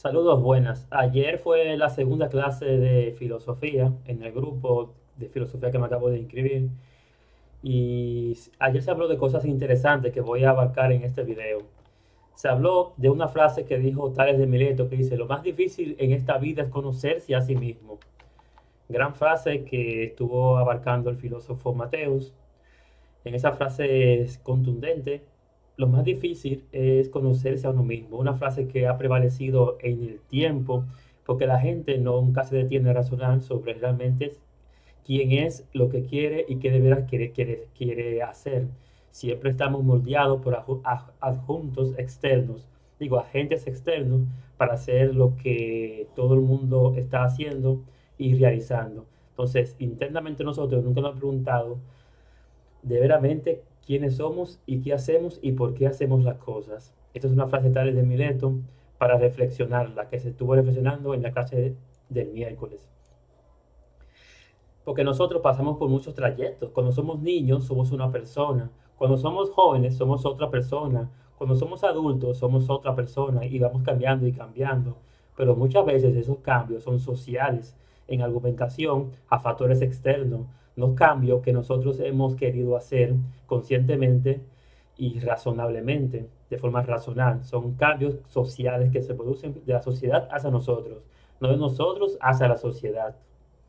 Saludos, buenas. Ayer fue la segunda clase de filosofía en el grupo de filosofía que me acabo de inscribir y ayer se habló de cosas interesantes que voy a abarcar en este video. Se habló de una frase que dijo Tales de Mileto que dice, lo más difícil en esta vida es conocerse a sí mismo. Gran frase que estuvo abarcando el filósofo Mateus. En esa frase es contundente. Lo más difícil es conocerse a uno mismo. Una frase que ha prevalecido en el tiempo, porque la gente nunca se detiene a razonar sobre realmente quién es, lo que quiere y qué de veras quiere hacer. Siempre estamos moldeados por adjuntos externos, digo, agentes externos, para hacer lo que todo el mundo está haciendo y realizando. Entonces, internamente nosotros nunca nos hemos preguntado de veramente quiénes somos y qué hacemos y por qué hacemos las cosas. Esta es una frase tal de Mileto para reflexionar, la que se estuvo reflexionando en la clase del miércoles. Porque nosotros pasamos por muchos trayectos. Cuando somos niños somos una persona. Cuando somos jóvenes somos otra persona. Cuando somos adultos somos otra persona y vamos cambiando y cambiando. Pero muchas veces esos cambios son sociales, en argumentación a factores externos, no cambios que nosotros hemos querido hacer conscientemente y razonablemente, de forma racional. Son cambios sociales que se producen de la sociedad hacia nosotros, no de nosotros hacia la sociedad.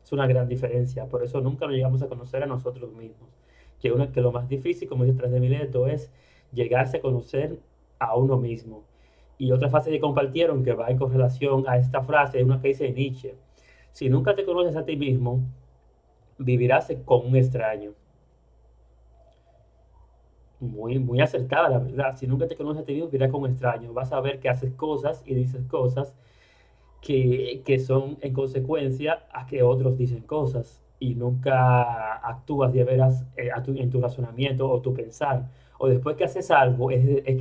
Es una gran diferencia, por eso nunca nos llegamos a conocer a nosotros mismos. Que lo más difícil, como dice Tras de Mileto, es llegarse a conocer a uno mismo. Y otra frase que compartieron que va en correlación a esta frase es una que dice Nietzsche. Si nunca te conoces a ti mismo, vivirás con un extraño. Muy acertada, la verdad. Si nunca te conoces a ti mismo, vivirás con un extraño. Vas a ver que haces cosas y dices cosas que son en consecuencia a que otros dicen cosas y nunca actúas de veras en tu razonamiento o tu pensar. O después que haces algo, es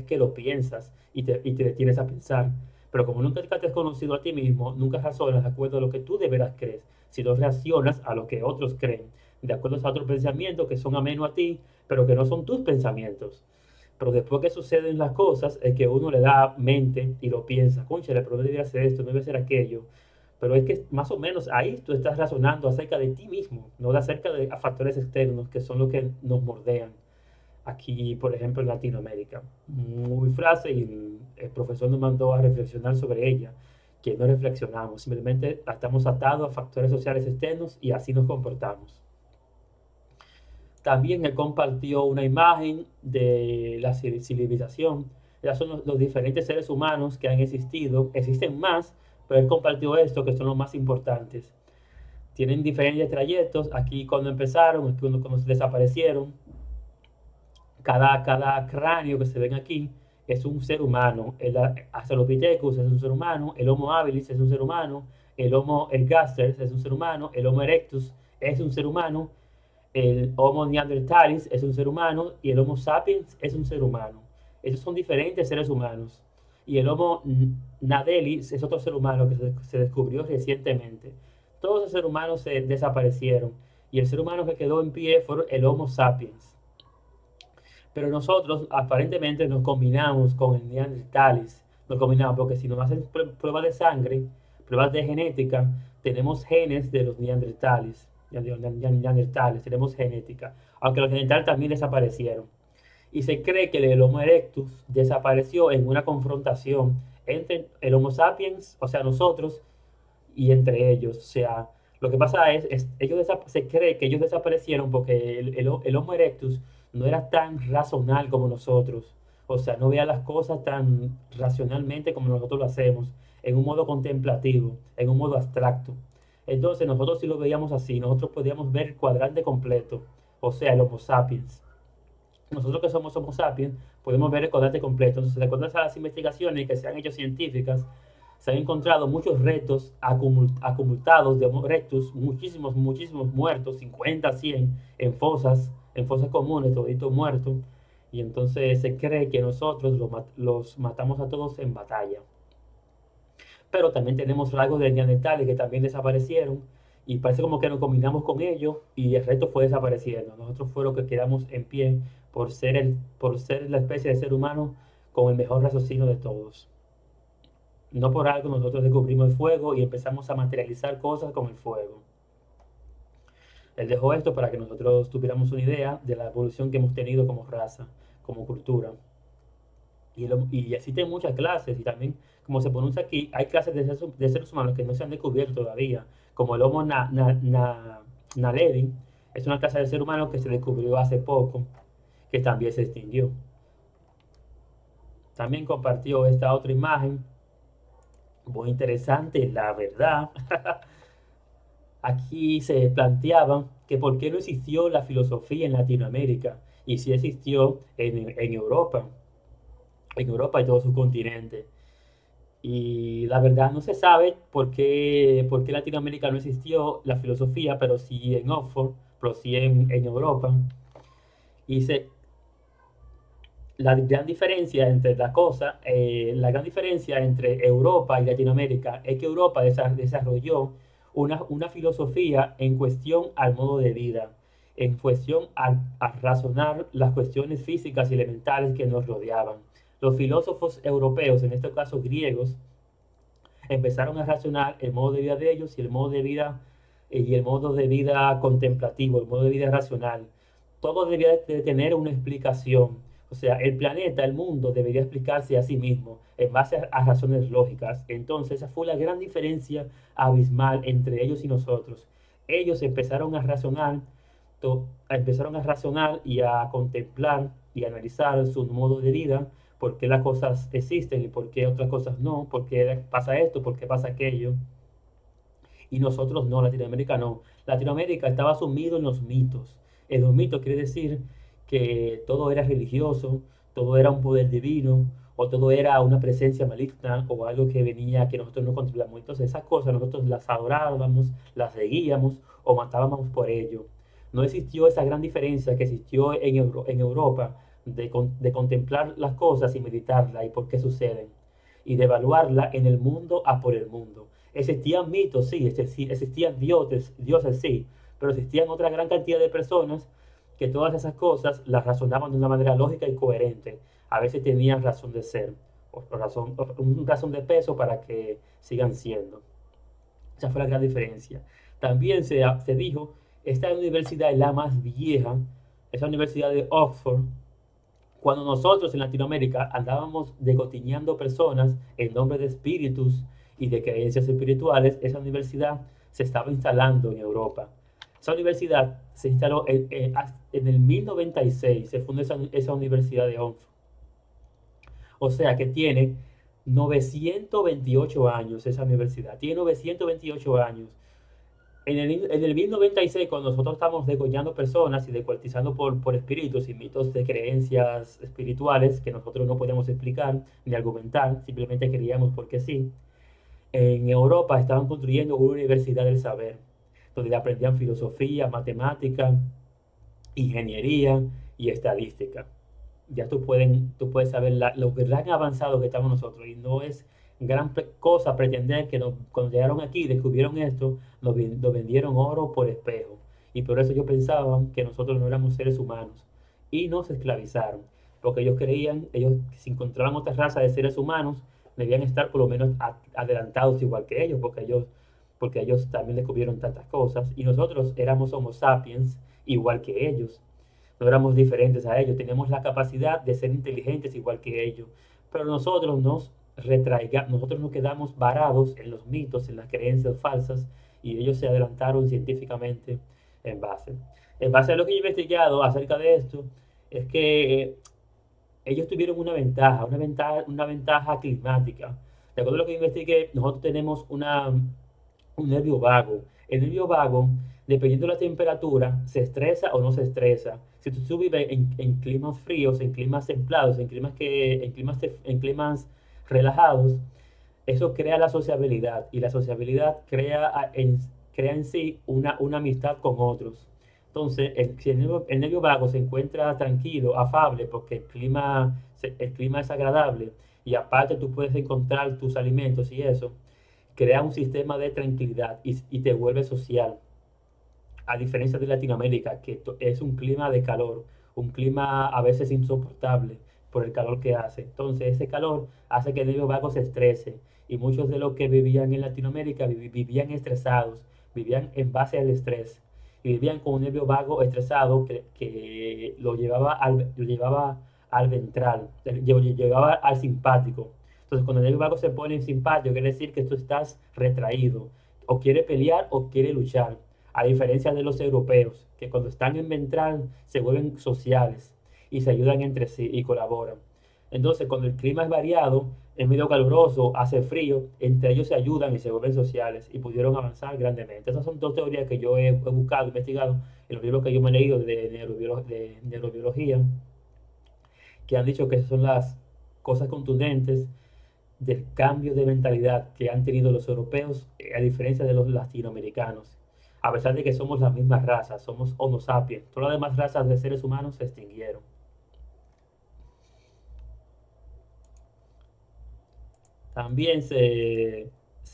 que lo piensas y te detienes a pensar. Pero como nunca te has conocido a ti mismo, nunca razonas de acuerdo a lo que tú de veras crees, sino reaccionas a lo que otros creen, de acuerdo a otros pensamientos que son amenos a ti, pero que no son tus pensamientos. Pero después que suceden las cosas, es que uno le da mente y lo piensa, cónchale, pero no debería hacer esto, no debe hacer aquello. Pero es que más o menos ahí tú estás razonando acerca de ti mismo, no de acerca de factores externos que son los que nos mordean. Aquí, por ejemplo, en Latinoamérica. Muy frase y el profesor nos mandó a reflexionar sobre ella, que no reflexionamos, simplemente estamos atados a factores sociales externos y así nos comportamos. También él compartió una imagen de la civilización. Ya son los diferentes seres humanos que han existido. Existen más, pero él compartió esto, que son los más importantes. Tienen diferentes trayectos. Aquí cuando empezaron, aquí cuando desaparecieron. Cada cráneo que se ven aquí es un ser humano. El Australopithecus es un ser humano. El Homo habilis es un ser humano. El Homo ergaster es un ser humano. El Homo erectus es un ser humano. El Homo neanderthalis es un ser humano y el Homo sapiens es un ser humano. Esos son diferentes seres humanos. Y el Homo nadelis es otro ser humano que se descubrió recientemente. Todos los seres humanos se desaparecieron y el ser humano que quedó en pie fue el Homo sapiens. Pero nosotros aparentemente nos combinamos con el neanderthalis. Nos combinamos porque si nos hacen pruebas de sangre, pruebas de genética, tenemos genes de los neandertales. Neandertales, tenemos genética. Aunque los neandertales también desaparecieron. Y se cree que el Homo erectus desapareció en una confrontación entre el Homo sapiens, o sea, nosotros, y entre ellos. O sea, lo que pasa es se cree que ellos desaparecieron porque el Homo erectus no era tan racional como nosotros. O sea, no veía las cosas tan racionalmente como nosotros lo hacemos, en un modo contemplativo, en un modo abstracto. Entonces nosotros sí lo veíamos así, nosotros podíamos ver el cuadrante completo, o sea, el Homo sapiens. Nosotros que somos Homo sapiens podemos ver el cuadrante completo. Entonces, de acuerdo a las investigaciones que se han hecho científicas, se han encontrado muchos retos acumulados de Homo erectus, muchísimos muertos, 50, 100, en fosas comunes, toditos muertos. Y entonces se cree que nosotros los matamos a todos en batalla. Pero también tenemos rasgos de neandertales que también desaparecieron y parece como que nos combinamos con ellos y el resto fue desapareciendo. Nosotros fue lo que quedamos en pie por ser la especie de ser humano con el mejor raciocinio de todos. No por algo nosotros descubrimos el fuego y empezamos a materializar cosas con el fuego. Él dejó esto para que nosotros tuviéramos una idea de la evolución que hemos tenido como raza, como cultura. Y existen muchas clases y también, como se pronuncia aquí, hay clases de seres humanos que no se han descubierto todavía, como el Homo naledi, es una clase de ser humano que se descubrió hace poco, que también se extinguió. También compartió esta otra imagen, muy interesante, la verdad. Aquí se planteaba que por qué no existió la filosofía en Latinoamérica y si existió en Europa y todo su continente. Y la verdad no se sabe por qué Latinoamérica no existió la filosofía, pero sí en Oxford, pero sí en Europa. Y la gran diferencia entre la gran diferencia entre Europa y Latinoamérica es que Europa desarrolló una filosofía en cuestión al modo de vida, en cuestión a razonar las cuestiones físicas y elementales que nos rodeaban. Los filósofos europeos, en este caso griegos, empezaron a razonar el modo de vida de ellos y el modo de vida contemplativo, el modo de vida racional. Todo debía de tener una explicación. O sea, el planeta, el mundo debería explicarse a sí mismo en base a razones lógicas. Entonces, esa fue la gran diferencia abismal entre ellos y nosotros. Ellos empezaron a razonar y a contemplar y analizar su modo de vida, por qué las cosas existen y por qué otras cosas no, por qué pasa esto, por qué pasa aquello. Y nosotros no, Latinoamérica no. Latinoamérica estaba sumido en los mitos. En los mitos quiere decir que todo era religioso, todo era un poder divino, o todo era una presencia maligna, o algo que venía que nosotros no controlamos. Entonces esas cosas nosotros las adorábamos, las seguíamos o matábamos por ello. No existió esa gran diferencia que existió en Europa de contemplar las cosas y meditarlas y por qué suceden, y de evaluarla en el mundo a por el mundo. Existían mitos, sí, existían dioses, sí, pero existían otra gran cantidad de personas que todas esas cosas las razonaban de una manera lógica y coherente. A veces tenían razón de ser, un razón de peso para que sigan siendo. Esa fue la gran diferencia. También se dijo, esta universidad es la más vieja, esa universidad de Oxford. Cuando nosotros en Latinoamérica andábamos degotiñando personas en nombre de espíritus y de creencias espirituales, esa universidad se estaba instalando en Europa. Esa universidad se instaló en el 1096, se fundó esa universidad de Oxford. O sea que tiene 928 años esa universidad, tiene 928 años. En el 1096, cuando nosotros estamos degollando personas y descuartizando por espíritus y mitos de creencias espirituales que nosotros no podemos explicar ni argumentar, simplemente creíamos porque sí, en Europa estaban construyendo una universidad del saber, donde aprendían filosofía, matemática, ingeniería y estadística. Ya tú puedes saber lo gran avanzado que estamos nosotros y no es gran cosa pretender que cuando llegaron aquí y descubrieron esto, nos vendieron oro por espejo. Y por eso ellos pensaban que nosotros no éramos seres humanos y nos esclavizaron, porque ellos creían, ellos si encontraban otra raza de seres humanos, debían estar por lo menos adelantados igual que ellos, porque ellos también descubrieron tantas cosas y nosotros éramos Homo sapiens igual que ellos. No éramos diferentes a ellos, tenemos la capacidad de ser inteligentes igual que ellos, pero nosotros nos quedamos varados en los mitos, en las creencias falsas, y ellos se adelantaron científicamente en base. En base a lo que yo he investigado acerca de esto, es que ellos tuvieron una ventaja climática. De acuerdo a lo que investigué, nosotros tenemos un nervio vago. El nervio vago, dependiendo de la temperatura, se estresa o no se estresa. Si tú vives en climas fríos, en climas templados, en climas relajados, eso crea la sociabilidad y la sociabilidad crea en sí una amistad con otros. Entonces, si el nervio vago se encuentra tranquilo, afable, porque el clima es agradable y aparte tú puedes encontrar tus alimentos y eso, crea un sistema de tranquilidad y te vuelve social. A diferencia de Latinoamérica, que es un clima de calor, un clima a veces insoportable, por el calor que hace. Entonces ese calor hace que el nervio vago se estrese y muchos de los que vivían en Latinoamérica vivían estresados, vivían en base al estrés y vivían con un nervio vago estresado que lo llevaba al ventral, lo llevaba al simpático. Entonces cuando el nervio vago se pone en simpático quiere decir que tú estás retraído, o quiere pelear o quiere luchar, a diferencia de los europeos, que cuando están en ventral se vuelven sociales y se ayudan entre sí y colaboran. Entonces, cuando el clima es variado, es medio caluroso, hace frío, entre ellos se ayudan y se vuelven sociales y pudieron avanzar grandemente. Esas son dos teorías que yo he buscado, investigado en los libros que yo me he leído de neurobiología, que han dicho que esas son las cosas contundentes del cambio de mentalidad que han tenido los europeos, a diferencia de los latinoamericanos. A pesar de que somos la misma raza, somos Homo sapiens, todas las demás razas de seres humanos se extinguieron. También se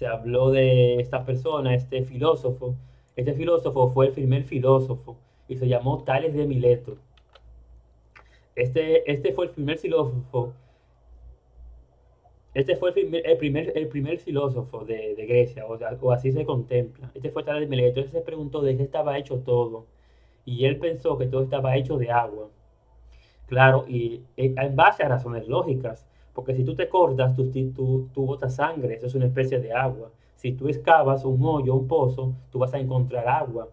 habló de esta persona, este filósofo. Este filósofo fue el primer filósofo y se llamó Tales de Mileto. Este fue el primer filósofo. Este fue el primer filósofo de Grecia, o así se contempla. Este fue Tales de Mileto. Él se preguntó de qué estaba hecho todo. Y él pensó que todo estaba hecho de agua. Claro, y en base a razones lógicas, porque si tú te cortas, tú botas sangre, eso es una especie de agua. Si tú excavas un hoyo, un pozo, tú vas a encontrar agua.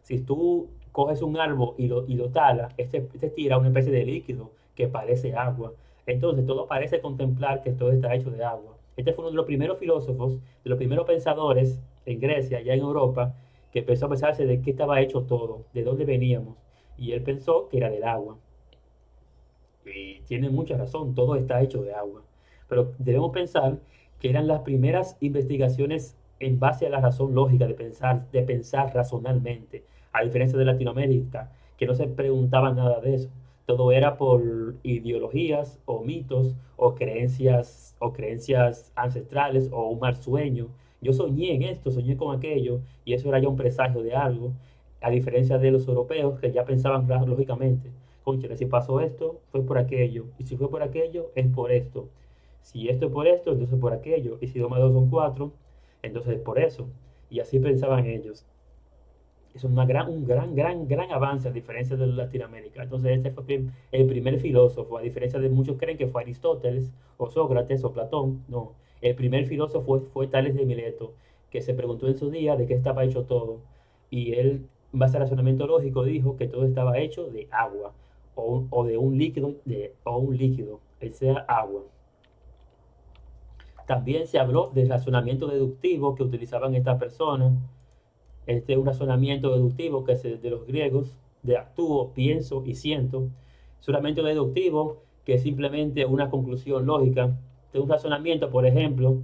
Si tú coges un árbol y lo talas, este tira una especie de líquido que parece agua. Entonces todo parece contemplar que todo está hecho de agua. Este fue uno de los primeros filósofos, de los primeros pensadores en Grecia, ya en Europa, que empezó a pensarse de qué estaba hecho todo, de dónde veníamos. Y él pensó que era del agua. Y tiene mucha razón, todo está hecho de agua. Pero debemos pensar que eran las primeras investigaciones en base a la razón lógica de pensar razonalmente, a diferencia de Latinoamérica, que no se preguntaban nada de eso. Todo era por ideologías o mitos o creencias ancestrales o un mal sueño. Yo soñé en esto, soñé con aquello, y eso era ya un presagio de algo, a diferencia de los europeos que ya pensaban lógicamente. Cónchale, si pasó esto, fue por aquello. Y si fue por aquello, es por esto. Si esto es por esto, entonces por aquello. Y si 2 más 2 son 4, entonces es por eso. Y así pensaban ellos. Es un gran avance a diferencia de Latinoamérica. Entonces este fue el primer filósofo, a diferencia de muchos creen que fue Aristóteles o Sócrates o Platón. No, el primer filósofo fue Tales de Mileto, que se preguntó en su día de qué estaba hecho todo. Y él, en base al razonamiento lógico, dijo que todo estaba hecho de agua o de un líquido, o un líquido, que sea agua. También se habló del razonamiento deductivo que utilizaban estas personas. Este es un razonamiento deductivo que es de los griegos, de actúo, pienso y siento. Es un razonamiento deductivo que es simplemente una conclusión lógica. De un razonamiento, por ejemplo,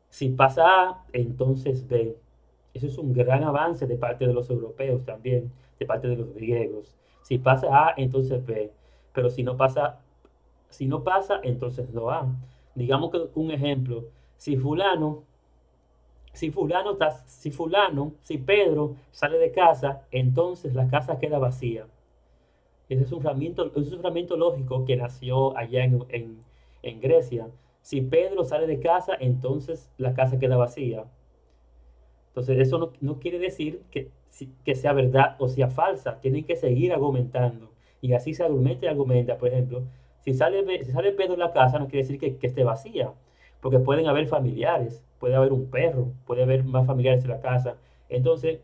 si pasa A, entonces B. Eso es un gran avance de parte de los europeos también, de parte de los griegos. Si pasa A, entonces B. Pero si no pasa, entonces no A. Digamos que un ejemplo, si fulano si Pedro sale de casa, entonces la casa queda vacía. Ese es un fragmento lógico que nació allá en Grecia. Si Pedro sale de casa, entonces la casa queda vacía. Entonces, eso no quiere decir que sea verdad o sea falsa. Tienen que seguir argumentando. Y así se argumenta y argumenta. Por ejemplo, si sale Pedro de la casa, no quiere decir que esté vacía. Porque pueden haber familiares, puede haber un perro, puede haber más familiares en la casa. Entonces,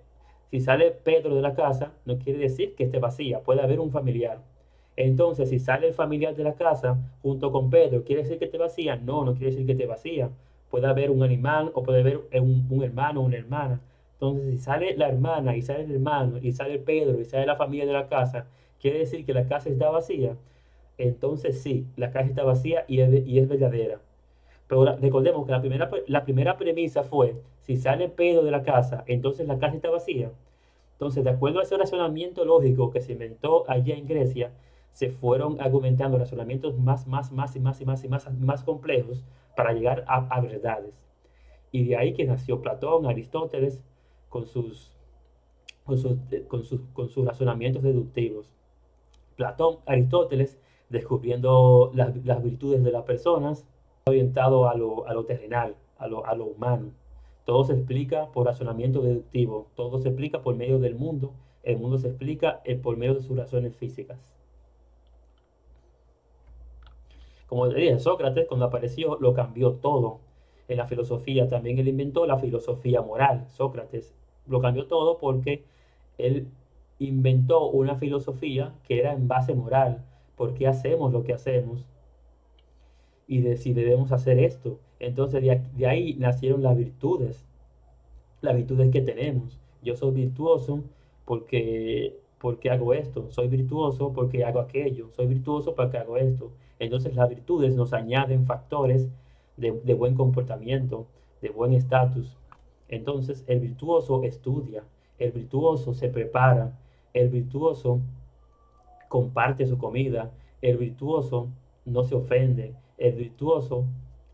si sale Pedro de la casa, no quiere decir que esté vacía. Puede haber un familiar. Entonces, si sale el familiar de la casa junto con Pedro, ¿quiere decir que esté vacía? No, no quiere decir que esté vacía. Puede haber un animal o puede haber un hermano o una hermana. Entonces, si sale la hermana y sale el hermano y sale Pedro y sale la familia de la casa, quiere decir que la casa está vacía. Entonces, sí, la casa está vacía y es verdadera. Pero recordemos que la primera premisa fue, si sale Pedro de la casa, entonces la casa está vacía. Entonces, de acuerdo a ese razonamiento lógico que se inventó allá en Grecia, se fueron argumentando razonamientos más complejos para llegar a verdades. Y de ahí que nació Platón, Aristóteles, con con sus razonamientos deductivos. Platón, Aristóteles descubriendo las virtudes de las personas, orientado a lo terrenal, a lo humano. Todo se explica por razonamiento deductivo, todo se explica por medio del mundo, el mundo se explica por medio de sus razones físicas. Como te dije, Sócrates cuando apareció lo cambió todo en la filosofía. También él inventó la filosofía moral. Sócrates lo cambió todo porque él inventó una filosofía que era en base moral. ¿Por qué hacemos lo que hacemos? Y de si debemos hacer esto. Entonces de ahí nacieron las virtudes que tenemos. Yo soy virtuoso porque hago esto, soy virtuoso porque hago aquello, soy virtuoso porque hago esto. Entonces las virtudes nos añaden factores de buen comportamiento, de buen estatus. Entonces el virtuoso estudia, el virtuoso se prepara, el virtuoso comparte su comida, el virtuoso no se ofende, el virtuoso,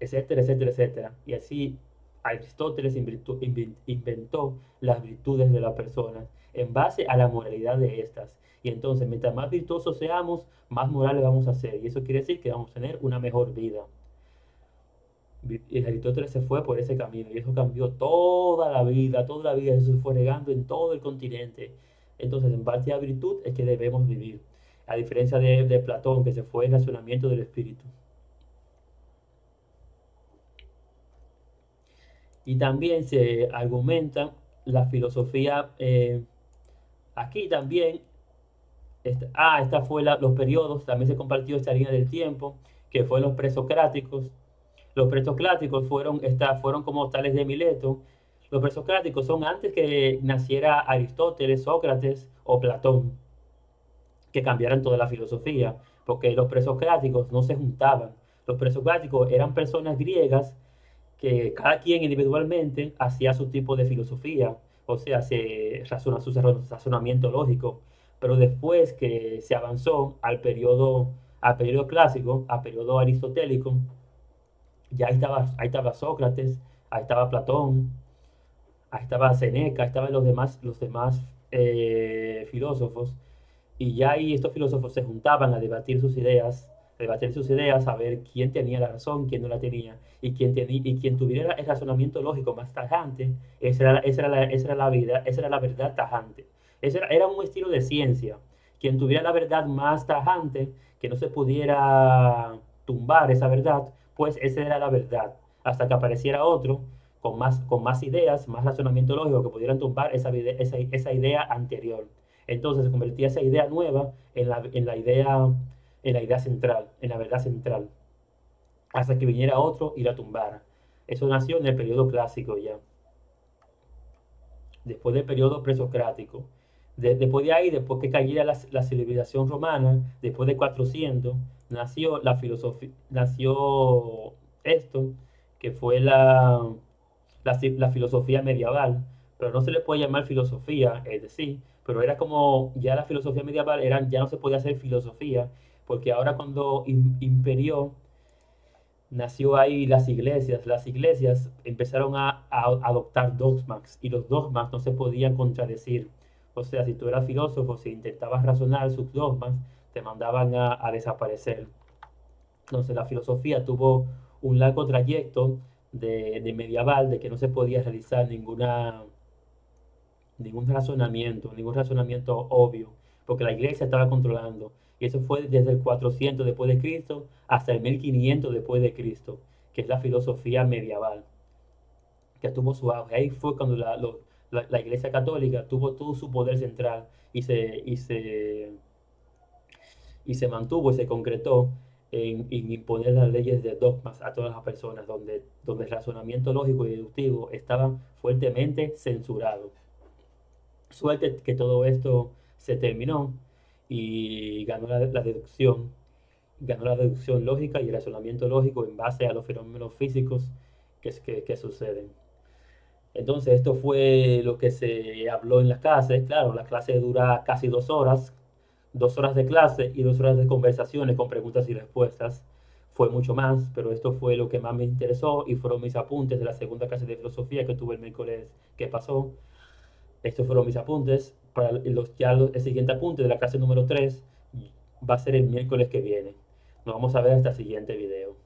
etcétera, etcétera, etcétera. Y así Aristóteles inventó las virtudes de las personas en base a la moralidad de estas. Y entonces, mientras más virtuosos seamos, más morales vamos a ser. Y eso quiere decir que vamos a tener una mejor vida. Y Aristóteles se fue por ese camino y eso cambió toda la vida, eso se fue regando en todo el continente. Entonces, en base a virtud es que debemos vivir, a diferencia de Platón, que se fue en razonamiento del espíritu. Y también se argumenta la filosofía, aquí también, esta fue los periodos, también se compartió esta línea del tiempo, que fue los presocráticos. Los presocráticos fueron como Tales de Mileto. Los presocráticos son antes que naciera Aristóteles, Sócrates o Platón, que cambiaran toda la filosofía, porque los presocráticos no se juntaban. Los presocráticos eran personas griegas que cada quien individualmente hacía su tipo de filosofía, o sea, su razonamiento lógico. Pero después que se avanzó al periodo clásico, al periodo aristotélico, ya ahí estaba Sócrates, ahí estaba Platón, ahí estaba Seneca, ahí estaban los demás filósofos, y ya ahí estos filósofos se juntaban a debatir sus ideas, a ver quién tenía la razón, quién no la tenía, y quien tuviera el razonamiento lógico más tajante, esa era la verdad tajante. Era un estilo de ciencia. Quien tuviera la verdad más tajante, que no se pudiera tumbar esa verdad, pues esa era la verdad. Hasta que apareciera otro con más ideas, más razonamiento lógico, que pudieran tumbar esa idea anterior. Entonces se convertía esa idea nueva en la idea central, en la verdad central, hasta que viniera otro y la tumbara. Eso nació en el periodo clásico ya, después del periodo presocrático. Después de ahí, después que cayera la civilización romana, después de 400, nació la filosofía, nació esto, que fue la filosofía medieval, pero no se le puede llamar filosofía, es decir, pero era como ya la filosofía medieval ya no se podía hacer filosofía, porque ahora cuando imperió, nació ahí las iglesias empezaron a adoptar dogmas y los dogmas no se podían contradecir. O sea, si tú eras filósofo, si intentabas razonar sus dogmas, te mandaban a desaparecer. Entonces la filosofía tuvo un largo trayecto de medieval, de que no se podía realizar ningún razonamiento obvio, porque la iglesia estaba controlando. Y eso fue desde el 400 después de Cristo hasta el 1500 después de Cristo, que es la filosofía medieval, que tuvo su auge. Ahí fue cuando la iglesia católica tuvo todo su poder central y se mantuvo y se concretó en imponer las leyes de dogmas a todas las personas, donde el razonamiento lógico y deductivo estaban fuertemente censurados. Suerte que todo esto se terminó y ganó la deducción lógica y el razonamiento lógico en base a los fenómenos físicos que suceden. Entonces, esto fue lo que se habló en la clase. Claro, la clase dura casi 2 horas, 2 horas de clase y 2 horas de conversaciones con preguntas y respuestas. Fue mucho más, pero esto fue lo que más me interesó y fueron mis apuntes de la segunda clase de filosofía que tuve el miércoles que pasó. Estos fueron mis apuntes. El siguiente apunte de la clase número 3 va a ser el miércoles que viene. Nos vamos a ver hasta el siguiente video.